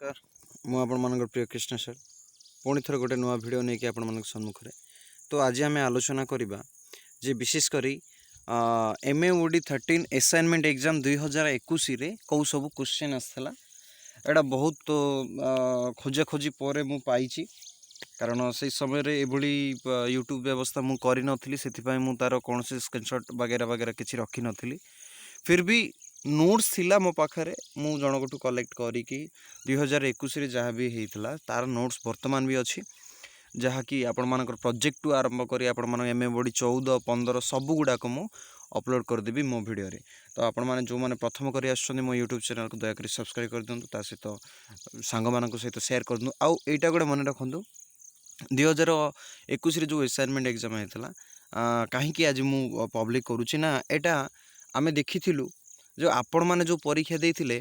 नमस्कार मु आपण प्रिय कृष्ण सर पुणी थर गोटे नुआ भिड नहीं कि आपण सम्मुखें तो आज आम आलोचना करवा जे विशेषकर M A OD 13 assignment exam 2021 कौ सब क्वेश्चन आसाला एटा बहुत खोजा खोजी पर मु पाई कारण से समय एभली यूट्यूब व्यवस्था मु करी नथिली सेथिपाई मु तार कौन से स्क्रीनशॉट वगैरह वगैरह किसी रखी नथिली फिर भी नोट्स थिला मो पाखरे मु जनकटू कलेक्ट करिकी 2021 रे जहाँ भी होता तार नोट्स वर्तमान भी अच्छी जहाँकि आपण मानकर प्रोजेक्ट टू आरंभ करी आपण मान एम ए बॉडी 14 15 सबू गुड़ाक मु अपलोड करदेवी मो भिडियो रे तो आपण माने जो माने प्रथम करी आछन मो यूट्यूब चैनल को दया करी सब्सक्राइब कर दियंतु ता सहित सांग मानक सहित शेयर कर दियंतु आउ एटा गोटे मन रखंतु 2021 रे जो असाइनमेंट एग्जाम होता कहीं आज मु पब्लिक करूची ना एटा आमे देखिथिलु जो आपण माने जो परीक्षा देथिले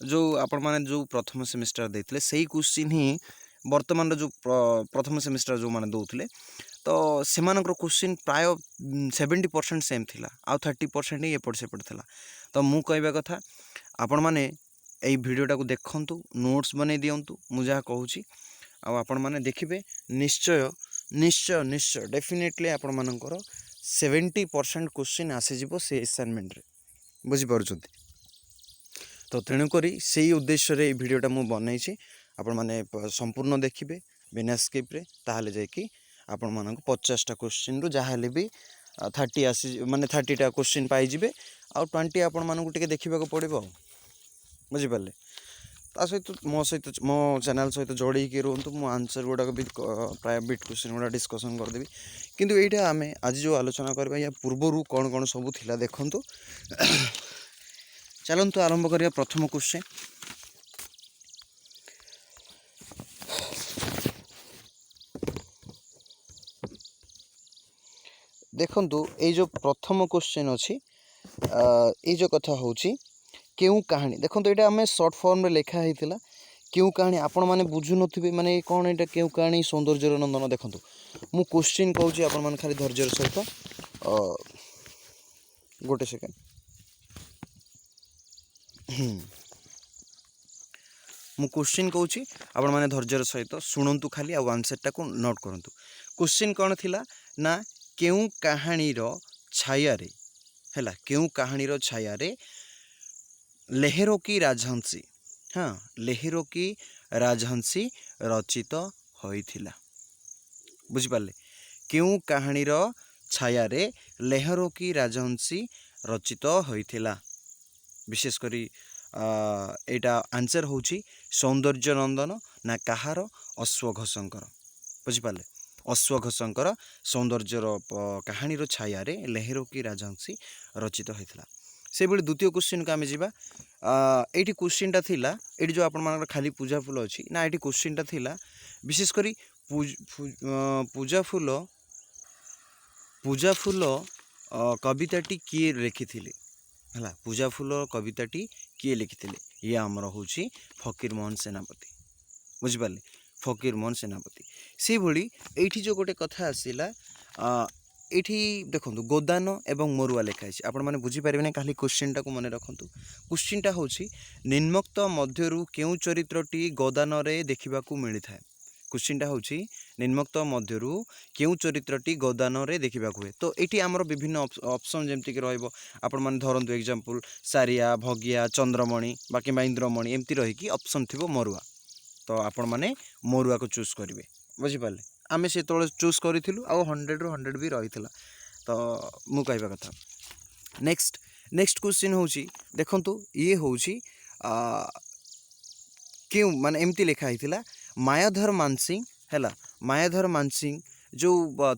जो आपण माने जो प्रथम सेमिस्टर देथिले सेही क्वेश्चन ही वर्तमान जो प्रथम सेमिस्टर जो माने दउथिले तो सेमानकर क्वेश्चन प्राय 70% सेम थिला आ 30% ही एपट सेपट थिला तो मु कहबा कथा आपण माने एई भिडियोटा को देखंतु नोट्स बनै दियंतु मु जा कहूची आ आपण माने देखिबे निश्चय निश्चय निश्चय डेफिनेटली आपण मानकर 70% क्वेश्चन आसी जिवो से असाइनमेंट रे बुझीपार तो तेणुक से उद्देश्य रे भिडियोटा मु बनई आपण माने संपूर्ण देखिए बिना स्किप रे ताहले जाकि आपण मानक 50टा क्वेश्चन रु जहाँ भी 30 आसी माने 30टा क्वेश्चन पाइबे आ 20 आपण मानक टिके देखा पड़ो बुझीपारे ता सहित मो चैनल सहित जोड़ी रुहतु मो आंसर गुड़ाक भी प्राय बिट क्वेश्चन गुड़ा डिस्कसन करदेवी किंतु यहाँ आम आज जो आलोचना करबा या पूर्वर कौन कौन सब थिला देखंतु चलतु आरंभ करिया प्रथम क्वेश्चन देखंतु ए जो प्रथम क्वेश्चन अच्छी ये जो कथा होची केउ कहानी देखंतु एटा हमें शॉर्ट फॉर्म रे लिखा हेतिला केउ कहानी आपण माने बुझु नथिबे माने कोन एटा केउ कहानी सौंदर्य नंदन देखंतु मु क्वेश्चन कहूची आपण माने खाली धैर्य सहित गोटे सेकंड मु क्वेश्चन कहूची आपण माने धैर्य सहित शुणंतु खाली आ आंसरटा को नोट करंतु क्वेश्चन कोन थिला ना केउ कहानी रो छाया रे हैला केउ कहानी रो छाया रे लेहरों की राजहंसी हाँ लेहरों की राजहंसी रचित होइथिला बुझिपाले केउ कहानी रो छाया रे लेहरों की राजहंसी रचित होइथिला विशेष करी एटा आंसर होची सौंदर्य नंदन ना कहार अश्वघोषंकर बुझिपाले अश्वघोषंकर सौंदर्यर कहानी रो छाया रे लेहरों की राजहंसी रचित होइथिला से बड़ी द्वितीय क्वेश्चन को आम जावा ये क्वेश्चन टा थिला ये जो आपण मान खाली पूजा फूल अच्छी ना ये क्वेश्चन टा थिला विशेष करी पूजा फूल कविताटी किए लिखिथिले हला पूजा फूल कविताटी किए लिखिथिले ये आमर होची फकीर मोहन सेनापति बुझिपारे फकीर मोहन सेनापति से भली एठी जो गोटे कथा आसिला एठी देखंतु गोदान एवं मरुआ लिखाई आपण माने बुझी पारिबे ना खाली क्वेश्चन टा को मन रखंतु क्वेश्चन टा होची निम्नोक्त मध्यरु केउ चरित्रटी गोदान रे देखिबाकू मिली थाए क्वेश्चन टा होची निम्नोक्त मध्यरु केउ चरित्रटी गोदान रे देखिबाकू हुए तो एठी हमर विभिन्न ऑप्शन जेमति कि रहइबो आपण माने धरंतु एग्जांपल सारिया भगिया चंद्रमणि बाकी इंद्रमणि एमति रही कि ऑप्शन थिबो मरुआ तो आपण माने मरुआ को चूज करिवे बुझी पाले आमे से तोळे चूज करिथिलु आ 100 रु 100 भी रहितला तो मु कहबा कथा नेक्स्ट क्वेश्चन होची देखंतु ये होची क्यों माने एमती लिखा हिथिला मायाधर मानसिंह हैला मायाधर मानसिंह जो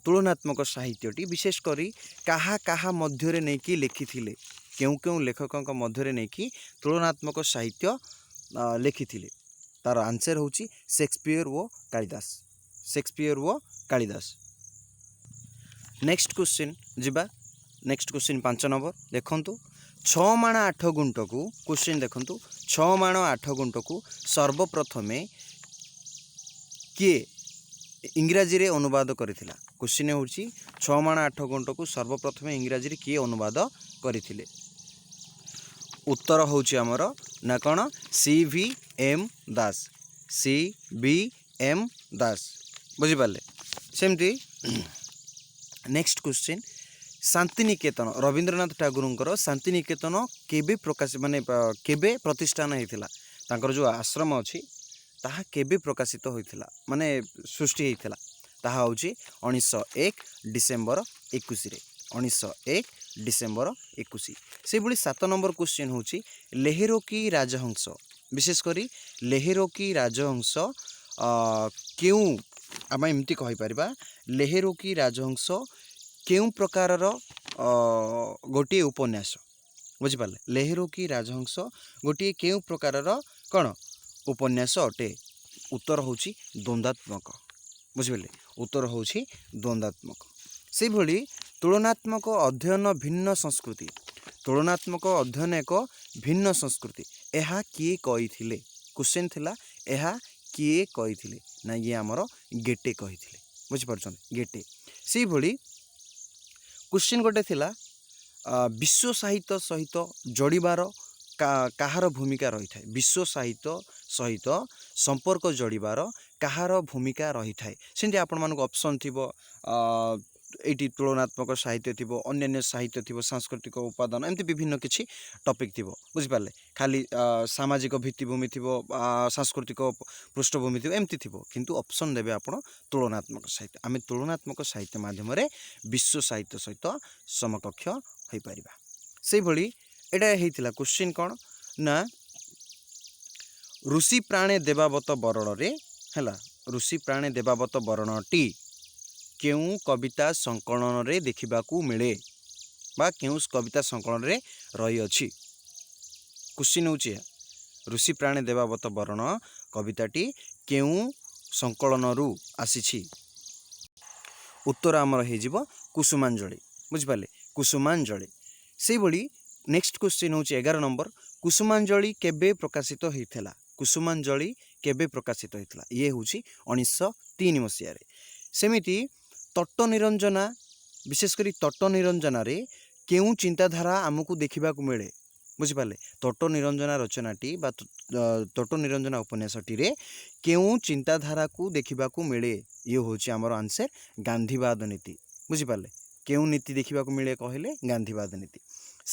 तुलनात्मक साहित्यटी विशेष करी काहा काहा मध्यरे नेकी लिखिथिले केउ केउ लेखकक मध्यरे नेकी तुलनात्मक साहित्य लिखिथिले तार आंसर होची शेक्सपियर वो कालिदास नेक्स्ट क्वेश्चन जिबा नेक्स्ट क्वेश्चन 5 नंबर देखंतु 6 माण 8 गुंट को क्वेश्चन देखंतु 6 माण 8 गुंट को सर्वप्रथमे किए इंग्राजी रे अनुवाद करिथिला क्वेश्चन होची 6 माण 8 गुंट को सर्वप्रथमे इंग्राजी रे किए अनुवाद करिथिले उत्तर होची हमर ना कोन CV M दास CBM दास बुझिपारे सेमती नेक्स्ट क्वेश्चन शांतिनिकेतन रवींद्रनाथ ठाकुर शांतिनिकेतन केबे प्रकाश माने केबे प्रतिष्ठान होता तांकर जो आश्रम अच्छी ताहा केबे प्रकाशित होता माने सृष्टि होता ताहा होची 1901 डिसेम्बर 21 रे 1901 डिसेम्बर 21 से भली 7 नंबर क्वेश्चन होची लेहेरो की राजहंस विशेषकर लेहेरो की राजहंस क्यों आम एमती कहीपर लेहेरो की राजहंस क्यों प्रकार गोटे उपन्यास बुझिपारे लेहेरो की राजहंस गोटे क्यों प्रकार कौन उपन्यास अटे उत्तर होची द्वंद्वात्मक बुझिपारे उत्तर होची द्वंद्वात्मक से भली तुलनात्मक अध्ययन भिन्न संस्कृति तुलनात्मक अध्ययन एक भिन्न संस्कृति यह किए कही क्वेश्चन थिला यह किए कही ना ये आमर गेटे कही बुझिपार गेटे से भली क्वेश्चन गोटे थिला विश्व साहित्य सहित जोड़बार कहार भूमिका रही है विश्व साहित्य सहित संपर्क जोड़बार कहार भूमिका रही है सेमती आपण मानक ऑप्शन थिबो एटी तुलनात्मक साहित्य थिबो अन्य साहित्य थिबो सांस्कृतिक उपादान एमती विभिन्न किछि टॉपिक थिबो बुझिपारले खाली सामाजिक भित्तिभूमि थिबो सांस्कृतिक पृष्ठभूमि थिबो एमती थिबो किंतु ऑप्शन देबे आपण तुलनात्मक साहित्य आमे तुलनात्मक साहित्य माध्यम रे विश्व साहित्य सहित समकक्ष होई परिबा से भली एटा हेतिला क्वेश्चन कोन ना ऋषि प्राणे देवावत बरण रे हला ऋषि प्राणे देवावत बरणटी केउ कविता संकलन रे देखिबाकू मिले बा केउ कविता संकलन रे रही अछि क्वेश्चन होची ऋषि प्राणे देवावत बरण कविताटी केउ संकलन रु आसीछि उत्तर आमर हे जिवो कुसुमांजलि बुझिपाले कुसुमांजलि से भली नेक्स्ट क्वेश्चन होची 11 नंबर कुसुमांजलि केबे प्रकाशित होइथला कुसुमांजलि केबे प्रकाशित होइथला ये होची 1903 मसिया रे सेमिति तट निरंजना विशेषकर तट निरंजना रे केउ चिंताधारा आमको देखा मिले बुझिपारे तट निरंजना रचनाटी बा तट निरंजना उपन्यासटी रे केउ चिंताधारा को देखा मिले ये होची आमर आंसर गांधीवाद नीति बुझिपारे केउ नीति देखा मिले कहले गांधीवाद नीति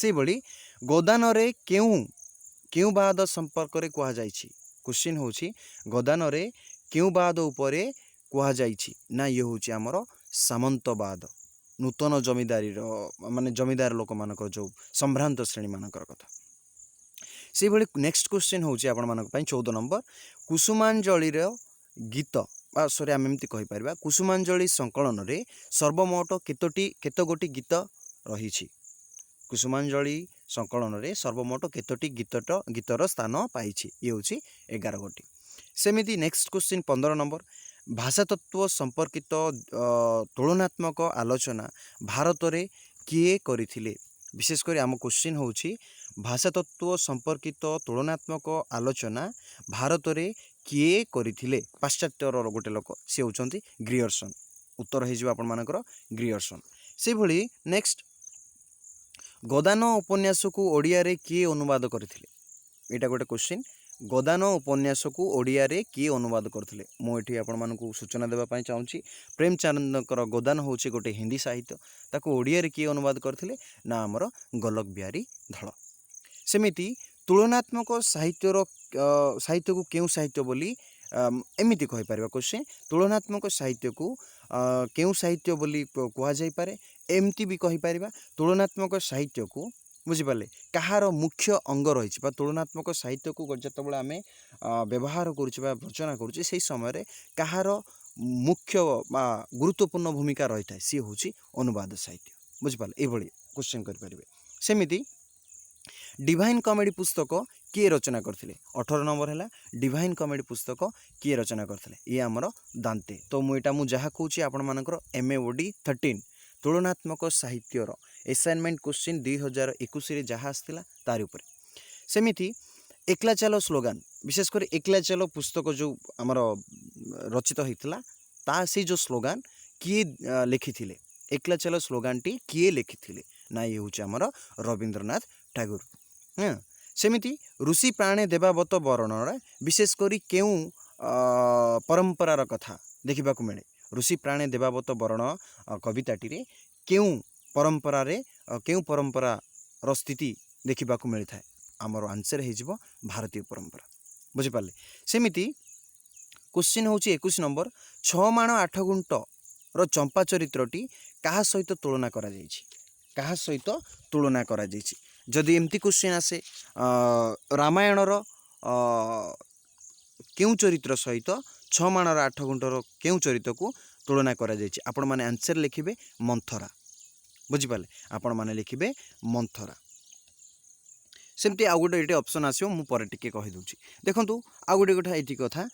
से भली गोदान रे केउ बाद संपर्क रे कहा जाइछि क्वेश्चन होची गोदान रे केउ बाद उपरे कहा जाइछि ना ये होची आमर सामंतवाद नूतन जमीदारी माने जमीदार लोक मानकर जो संभ्रांत श्रेणी मानकर कथा से भली नेक्स्ट क्वेश्चन होची आपण मानक पई 14 नंबर कुसुमांजलि रो गीत सॉरी आम एमती कहि परबा कुसुमांजलि संकलन रे सर्वमोट केतो गोटी गीत रही कुसुमांजलि संकलन रे सर्वमोट केतोटी गीतर स्थान पाई ये होची 11 गोटी सेमिति नेक्स्ट क्वेश्चन 15 नंबर भाषा तत्व संपर्कित तुलनात्मक आलोचना भारत रे किए करिथिले विशेषकर आम क्वेश्चन होची भाषा तत्व संपर्कित तुलनात्मक आलोचना भारत रे किए करिथिले पाश्चात्यर गोटे लोक से होचंती ग्रियर्सन उत्तर हे जिवो आपण मानकर ग्रियर्सन से भली नेक्स्ट गोदान उपन्यास को ओडिया रे किए अनुवाद करथिले एटा गोटे क्वेश्चन गोदान उपन्यास को ओडिया रे किए अनुवाद करथिले मो एठी आपण मानकु सूचना देबा पई चाहूची प्रेमचंदकर गोदान होची गोटे हिंदी साहित्य ताको ओडिया रे किए अनुवाद करथिले ना हमर गोलक बिहारी धळ सेमिति तुलनात्मक साहित्य को केउ साहित्य बोली एमिति कहि परबा क्वेश्चन तुलनात्मक साहित्य को केउ साहित्य बोली कहा जाई पारे एमती भी कहि परबा तुलनात्मक साहित्य को बुझिपारे कहार मुख्य अंग रही तुलनात्मक साहित्य को जतबले आम व्यवहार करुचे रचना करुचे से समय रे कहार मुख्य गुरुत्वपूर्ण भूमिका रही है सी हूँ अनुवाद साहित्य बुझिपारे ये क्वेश्चन करें सेमिति डिवाइन कॉमेडी पुस्तक किए रचना करथिले 18 नंबर है डिवाइन कॉमेडी पुस्तक किए रचना करथिले ये आमर दांते तो मुझे जहाँ कहूँ आपण मानकर MAOD 13 तुलनात्मक साहित्यर असाइनमेंट क्वेश्चन 2021 रे जहाँ आसला तार उपरे सेमिति एकला चलो स्लोगान विशेषकर एकला चलो पुस्तक जो आमर रचित होता ता से जो स्लोगान किए लिखिथिले एकला चलो स्लोगान टी किए लिखिथिले ना ये हूँ आमर रवींद्रनाथ ठाकुर हाँ सेमिति ऋषि प्राणे देवावत बरण विशेषकर केउ परंपरार कथा देखा मिले ऋषि प्राणे देवावत वरण कविताटी केउं परंपरार स्थिति देखा मिलता है आमर आंसर हो भारतीय परंपरा बुझिपारे सेमिति क्वेश्चन हूँ 21 नंबर 6 माण 8 गुंट रो चंपा चरित्रटी कहा सहित तुलना करा जायछि कहा सहित तुलना करा जायछि जदि एमती क्वेश्चन आसे रामायणर केउं चरित्र सहित 6 माण 8 गुंटर केउं चरित्र को तुलना करा जायछि आपण माने आंसर लिखिबे मंथरा बुझिपारे आपण माने लिखिबे मंथरा सेमती आउ गोटे ये ऑप्शन आसो मु पर टिके कहि दूची देखंतु आउ गोटे कथा एठी कथा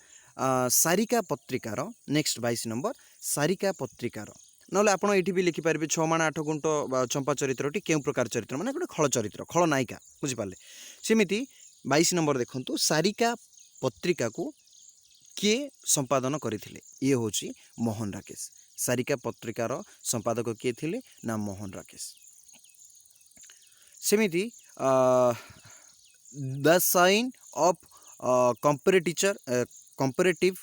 सारिका पत्रिकार नेक्स्ट 22 नंबर सारिका पत्रिकार नले आपण एठी भी लिखि पारबे 6 माण 8 गुंट चंपा चरित्रटी केउ प्रकार चरित्र माने गोटे खल चरित्र खल नायिका बुझि पाले सेमिति 22 नंबर देखंतु सारिका पत्रिका को किए संपादन करथिले ये होची मोहन राकेश सारिका पत्रिकार संपादक किए थिले ना मोहन राकेश सेमिति the sign of comparative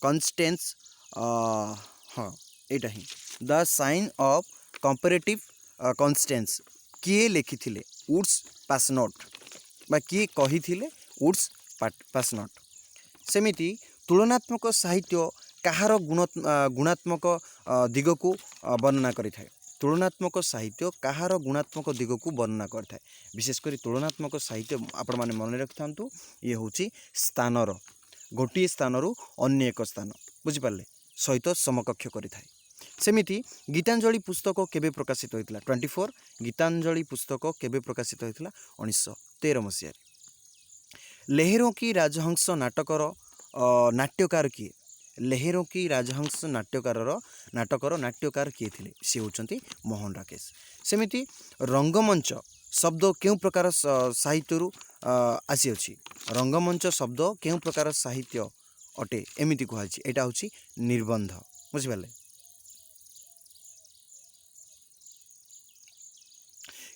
constants हाँ एटा ही the sign of comparative constants किए लिखिथिले वुड्स पासनोट बा किए कहिथिले वुड्स पासनोट सेमिति तुलनात्मक साहित्य कहार गुणात्मक दिग को वर्णना करिथाय तुलनात्मक साहित्य कहार गुणात्मक दिग को वर्णना करता है विशेषकर तुलनात्मक साहित्य आपण माने मन रखि ये हूँ स्थानर गोटे स्थान अन्य एक स्थान बुझिपारे सहित समकक्ष करिथाय सेमिति गीतांजलि पुस्तक केबे प्रकाशित होइतला 24 गीतांजलि पुस्तक केबे प्रकाशित होइतला 1913 मसीह लेहरों की राजहंस नाटकर नाट्यकार किए लेहरों की राजहंस नाटकर नाट्यकार किए थिले से होचंती मोहन राकेश सेमिति रंगमंच शब्द केउ प्रकार साहित्य आसी अछि रंगमंच शब्द केउ प्रकार साहित्य अटे एमिति कहछि एटा होछि निर्बंध बुझिपाले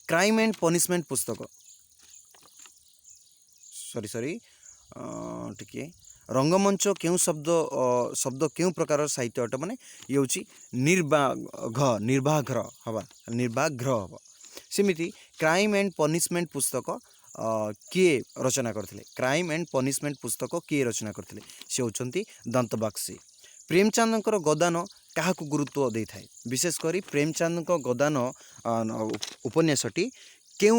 क्राइम एंड पनिशमेंट पुस्तक सॉरी टिके रंगमंच केउ शब्द केउ प्रकार साहित्य अटे माने ये होछि निर्वाघ्र हवा सेमिति क्राइम एंड पनिशमेंट पुस्तक किए रचना करथिले क्राइम एंड पनिशमेंट पुस्तक किए रचना करथिले से होचंती दंतबक्सी प्रेमचंदकर गोदान क्या गुरुत्व दे थाए विशेषकर प्रेमचंद गोदान उपन्यासटी केउ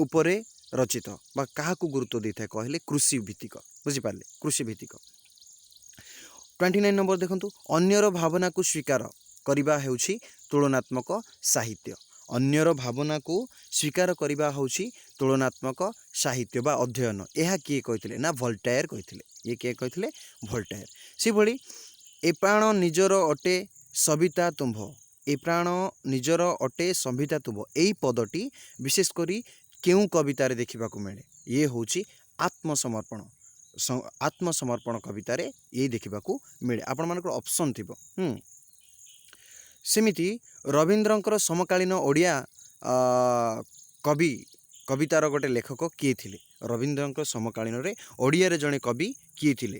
उपरे रचित बा क्या गुरुत्व दे थाए कहले कृषि भित्तिक बुझिपारे कृषि भित्तिक 29 नंबर देखंतु अन्यर भावना को स्वीकार करिबा हेउछि तुलनात्मक साहित्य अन्यर भावना को स्वीकार करिबा होछि तुलनात्मक साहित्य बा अध्ययन यह किए कहिथिले ना वोल्टेयर कहिथिले ये किए कहिथिले वोल्टेयर से भली ए प्राण निजर अटे सविता तुम्भ ए प्राण निजर अटे संविता तुम्भ एई पदटी विशेष करी केउ कवितारे देखिबा को मिले ये होछि आत्मसमर्पण कवितारे ये देखिबा को मिले आपण मानकर ऑप्शन थिबो सेमिति रवींद्रंकर समकालीन ओडिया कवितार गोटे लेखक किए थिले रवींद्रंकर समकालीन रे ओडिया रे जणे कवि किए थिले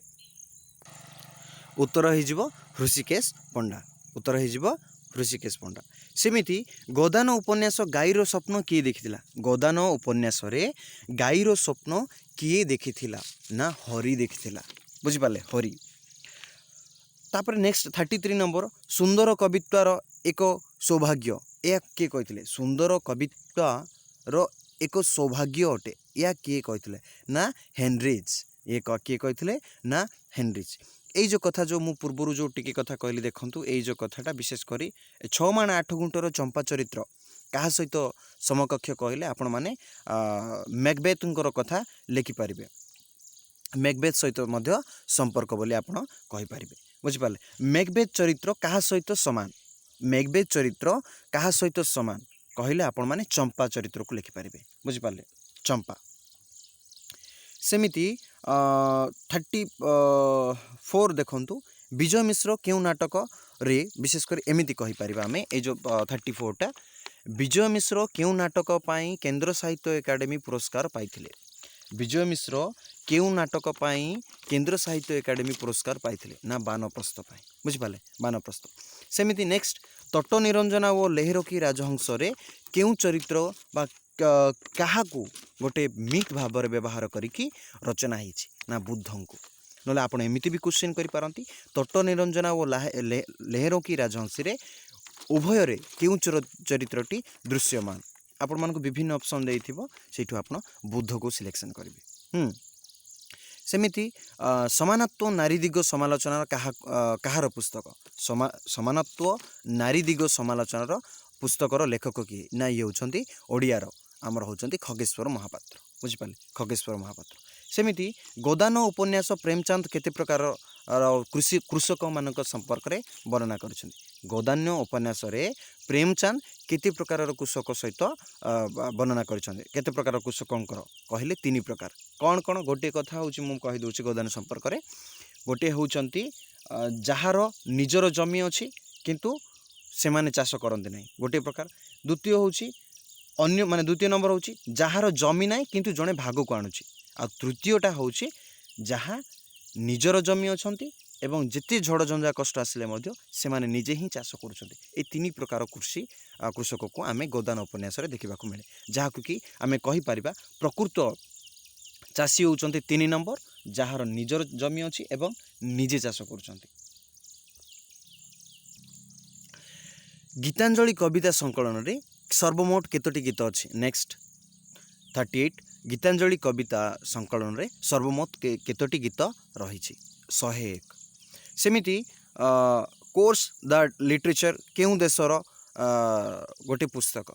उत्तर हो ऋषिकेश पंडा उत्तर हो ऋषिकेश पंडा सेमिति गोदान उपन्यास गाईर स्वप्न किए देखिथिला गोदान उपन्यास रे गाईर स्वप्न किए देखिथिला ना हरि देखिथिला बुझिपाले हरि तापर नेक्स्ट 33 नंबर सुंदर कवित्वार एक सौभाग्य या किए कहिथिले सुंदर कवित्वार एक सौभाग्य अटे या किए कहिथिले ना हेनरिज ये किए कहिथिले ना हेनरिज एई जो कथा जो मु पूर्वरु जो टिके कथा कहली देखंतु एई जो कथाटा विशेष करी 6 माण 8 गुंटर चंपा चरित्र कहा सहित समकक्ष कहले आपण माने मैकबेथंकर कथा लिखि पारिबे मैकबेथ सहित मध्य संपर्क बोली आपण कहि पारिबे बुझि पाले मैकबेथ चरित्र कहा सहित समान मैकबेथ चरित्र कहा सहित समान कहले आपण माने चंपा चरित्र को लिखि पारिबे बुझि पाले चंपा सेमिति 34 देखंतु विजय मिश्र केउ नाटक रे विशेषकर एमिति कहि परिबा हमें ए जो 34 टा विजय मिश्र केउ नाटक पाई केंद्र साहित्य एकाडेमी पुरस्कार पाइथिले विजय मिश्र केउं नाटक पाई केंद्र साहित्य एकाडेमी पुरस्कार पाइथिले ना बानप्रस्थ पाई बुझिपाले बानप्रस्थ। सेमिति नेक्स्ट तट निरंजना और लेहर की राजहंस रे केउं चरित्र बा काहाकू गोटे मिथ भाव व्यवहार करिकी रचना होईछि ना बुद्धंकु। नले आपण एमिति भी क्वेश्चन करि पारंती तट निरंजना और लेहर की राजहंस रे उभय रे केउं चरित्रटी दृश्यमान आपण मानको विभिन्न ऑप्शन देइथिबो सेठु आपण बुद्ध को सिलेक्शन करिवे। सेमिति समानत्व नारी दिग समालोचनार कहार पुस्तक समानत्व नारी दिग समालोचनार पुस्तकर लेखक किए ना ये होचंती ओडियार आमर होचंती खगेश्वर महापात्र बुझिपाले खगेश्वर महापात्र। सेमिति गोदान उपन्यास प्रेमचंद केते प्रकार कृषक मानक संपर्क रे वर्णना करछंती। गोदान्य उपन्यास रे प्रेमचंद केते प्रकार कृषक सहित वर्णना करछंती केते प्रकार कृषकंकर कहले तीन प्रकार कौन कौन गोटे कथा होची मु कहि दोची गोदान संपर्क रे गोटे होचंती जहार निजर जमी अछि किंतु से माने चाष करते नहीं गोटे प्रकार। द्वितीय होची अन्य माने द्वितीय नंबर होची जहार जमी नाही किंतु जणे भाग को आणुची। आ तृतीयटा होची जहा निजर जमी अछंती एवं जिते झड़ झंझा कष्ट आसिले मध्य से माने निजे ही चाष करुछंती। ए तीन प्रकार कृषक को आमे गोदान उपन्यास रे देखिबा को मिले जहाकु कि आमे कहि परिबा प्रकृत चाषी होउचंती 3 नंबर जहार निजर जमी अछि एवं निजे चाष करुछंती। गीतांजलि कविता संकलन रे सर्वमोट केतोटी गीत अछि नेक्स्ट 38 गीतांजलि कविता संकलन रे सर्वमोट केतोटी गीत रहिछि 101। सेमिति कोर्स द लिटरेचर केउं देशर गोटे पुस्तक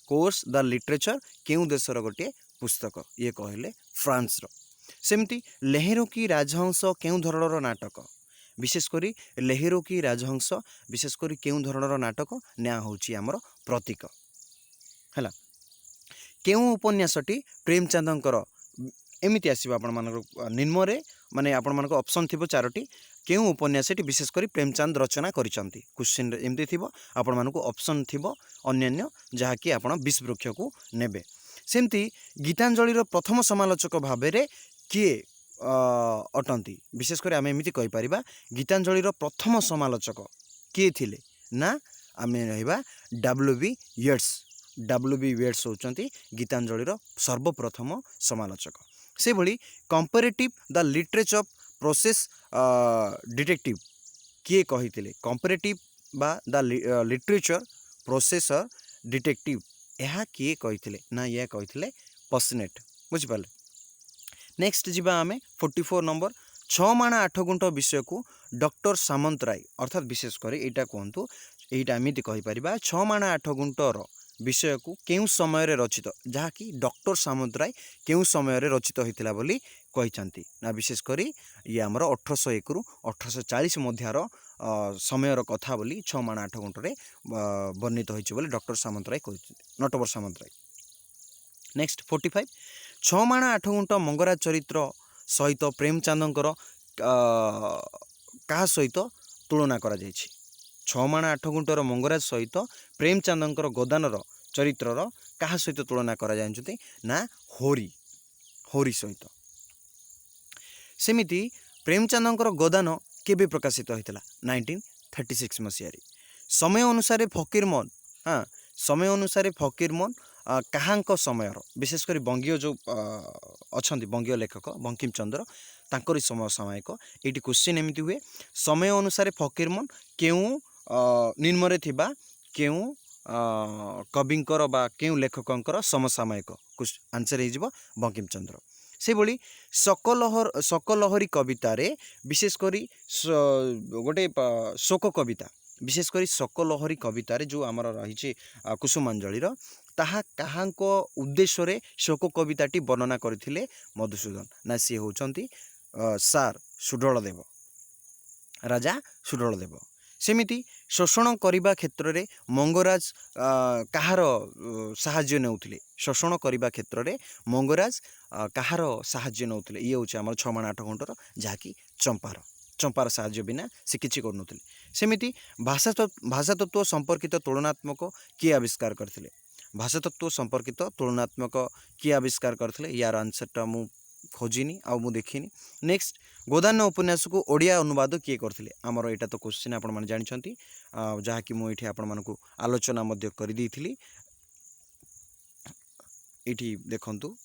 कोर्स द लिटरेचर केउं देशर गोटे पुस्तक ये कहले फ्रांस रो। सेमिति लेहेरो की राजहंस केउं धरणर नाटक विशेषकर लेहेरो की राजहंस विशेषकर केउं धरणर नाटक न्या होची आमर प्रतीक हैला। केउं उपन्यासटी प्रेमचंदंकर एमिति आसीबा आपण मानक निम्न रे माने आपण मानक ऑप्शन थिबो चारोटी केउं उपन्यासटी विशेषकर प्रेमचंद रचना करिसंती क्वेश्चन एमिति थिबो आपण मानक ऑप्शन थिबो अन्यन्य जहा कि आपण 20 वृक्ष को नेबे। सेमती गीतांजलि रो प्रथम समालोचक भाबे रे किए अटंती विशेषकर आमे एमिति कहि परिबा गीतांजलि रो प्रथम समालोचक किए थिले ना आमे रहबा डब्ल्यूबी येट्स होचंती गीतांजलि रो सर्वप्रथम समालोचक। से भली comparative the literature process detective किए कहिथिले कंपैरेटिव बा द लिटरेचर प्रोसेसर डिटेक्टिव यह किए कहिथिले ना ये कहिथिले पसनेट बुझि पाले। नेक्स्ट जीवा आमे 44 नंबर 6 माणा 8 गुंठ विषय को डॉक्टर सामंतराय अर्थात विशेष करे एटा कहंतु एटा एमिति कहि परिबा 6 माणा 8 गुंठर विषय को केउं समय रे रचित जहा कि डॉक्टर सामंतराय केउं समय रे रचित होइतिला बोली कहिसंती ना विशेष करी ये हमर 1801 रु 1840 मध्यार समय कथा बोली 6 माणा 8 गुंठ रे वर्णित होइछि बोली डॉक्टर सामंतराय कहिसंती नटवर सामंतराय। नेक्स्ट 45 6 माणा 8 गुंठ मंगराज चरित्र सहित प्रेमचंदंकर कहा सहित तुलना करा जायछि 6 माणा 8 गुंठर मंगराज सहित प्रेमचंदंकर गोदानर चरित्रर कहा सहित तुलना करा जायछि ना होरी सहित। सेमिति प्रेमचंदंकर गोदान केबे प्रकाशित होइतला 1936 मसिया समय अनुसार फकीरमोहन हाँ समय अनुसार फकीरमोहन काहांक समयर विशेषकर बंगीय जो अच्छा बंगीय लेखक बंकिम चंद्र तांकर समय सामयिक ये क्वेश्चन एमती हुए समय अनुसार फकीरमोहन केउं निम्न थिबा केउं कविंकर बा केउं लेखकंकर समसामयिक आंसर हो बंकिम चंद्र। से भली सकलहरी कविता रे विशेष करी गोटे शोक कविता विशेष करी सकलहरी कविता रे जो आमर रही कुसुमांजलि ताहा काहांक उद्देश्य रे शोक कविताटी वर्णना करथिले मधुसूदन ना सी होचंती सार सुडलदेव राजा सुडलदेव। सेमिति शोषण करिबा क्षेत्र रे मंगराज कहार साहाय्य नेउथिले शोषण करिबा क्षेत्र रे मंगराज कहार साहाय्य नेउथिले ये होचे हमर 6 माण 8 गुंठर जाकी चंपार साहाय्य बिना से किछि करनुथिले। सेमिति भाषा तत्व संपर्कित तुलनात्मक किए आविष्कार करथिले भाषा तत्व संपर्कित तुलनात्मक किए आविष्कार करथिले यार आंसरटा मु खोजिनी आ मु देखिनी। नेक्स्ट गोदान उपन्यास को ओडिया अनुवाद किए करथिले हमर एटा तो क्वेश्चन आपण माने जानिछंती जहाँकि मु एठी आपण मानकु आलोचना मध्य कर देइथिली। एठी देखंतु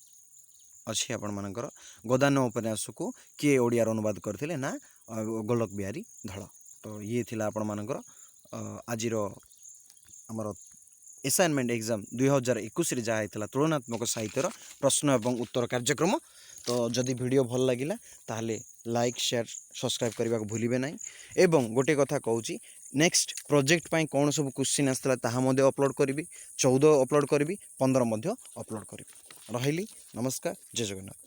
अच्छी आपण मानकर गोदान उपन्यास को किए ओडिया अनुवाद करथिले ना गोलक बिहारी धड़। तो ये थिला आपण मानकर आजिर हमर असाइनमेंट एग्जाम 2021 रे जहाँ होता तुलनात्मक साहित्यर प्रश्न एवं उत्तर कार्यक्रम। तो जदि वीडियो भल लगिला ताहले लाइक शेयर सब्सक्राइब करने को भूलिए ना। एवं गोटे कथा कहूँ नेक्स्ट प्रोजेक्ट पाई कौन सब क्वेश्चन आसला ताहा मध्य अपलोड करी 14 अपलोड करी 15 मध्य अपलोड करी। रही नमस्कार जय जगन्नाथ।